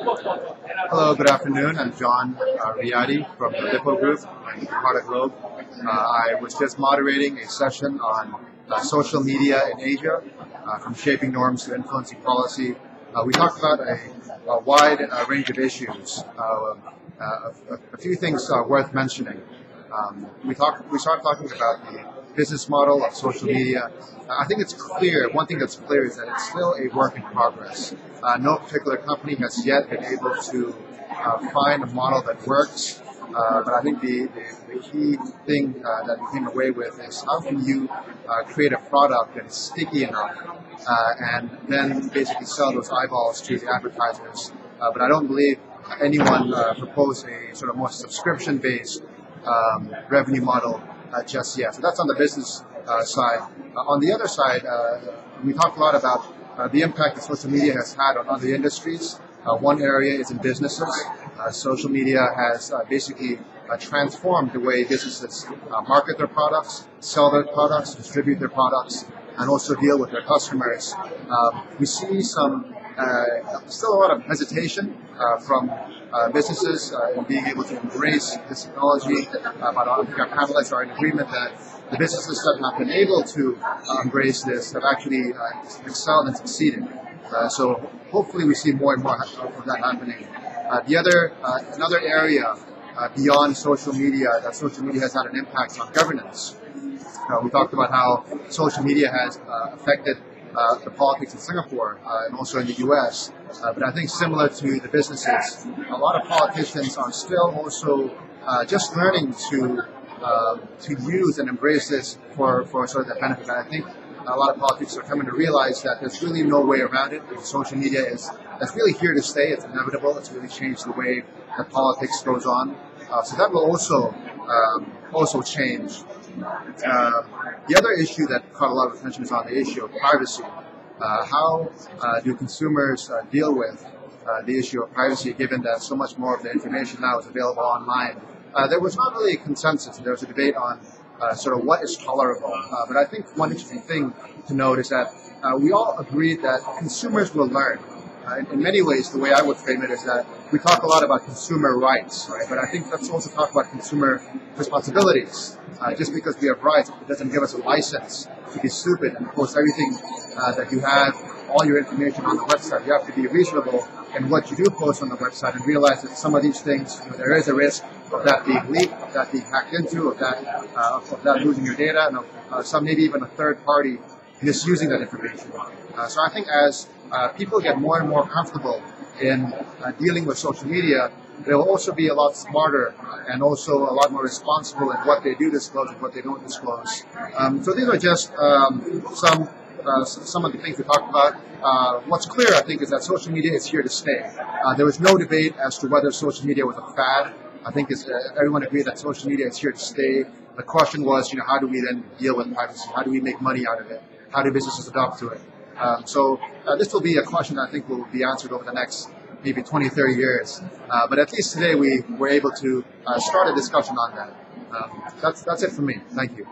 Hello, good afternoon. I'm John Riady from the Lippo Group and Product Globe. I was just moderating a session on social media in Asia, from shaping norms to influencing policy. We talked about a wide range of issues. A few things worth mentioning. We started talking about the business model of social media. I think it's clear, one thing that's clear is that it's still a work in progress. No particular company has yet been able to find a model that works. But I think the key thing that we came away with is how can you create a product that is sticky enough and then basically sell those eyeballs to the advertisers. But I don't believe anyone proposed a sort of more subscription-based revenue model just yet. So that's on the business side. On the other side, we talked a lot about the impact that social media has had on other industries. One area is in businesses. Social media has basically transformed the way businesses market their products, sell their products, distribute their products, and also deal with their customers. We see still a lot of hesitation from businesses in being able to embrace this technology. But I think our panelists are in agreement that the businesses that have been able to embrace this have actually excelled and succeeded. So hopefully we see more and more of that happening. Another area beyond social media that social media has had an impact on governance. We talked about how social media has affected the politics in Singapore and also in the U.S. But I think similar to the businesses, a lot of politicians are still also just learning to use and embrace this for sort of the benefit. And I think a lot of politics are coming to realize that there's really no way around it. Social media is really here to stay. It's inevitable. It's really changed the way that politics goes on. So that will also change. The other issue that caught a lot of attention is on the issue of privacy. How do consumers deal with the issue of privacy, given that so much more of the information now is available online? There was not really a consensus. There was a debate on sort of what is tolerable. But I think one interesting thing to note is that we all agreed that consumers will learn. In many ways, the way I would frame it is that we talk a lot about consumer rights, right? But I think let's also talk about consumer responsibilities. Just because we have rights, it doesn't give us a license to be stupid and post everything that you have, all your information on the website. You have to be reasonable in what you do post on the website and realize that some of these things, there is a risk of that being leaked, of that being hacked into, of that losing your data, and of some maybe even a third party misusing that information. So I think as people get more and more comfortable in dealing with social media, they will also be a lot smarter and also a lot more responsible in what they do disclose and what they don't disclose. So these are just some of the things we talked about. What's clear, I think, is that social media is here to stay. There was no debate as to whether social media was a fad. I think everyone agreed that social media is here to stay. The question was, how do we then deal with privacy? How do we make money out of it? How do businesses adapt to it? So this will be a question that I think will be answered over the next maybe 20, 30 years. But at least today we were able to start a discussion on that. That's it for me. Thank you.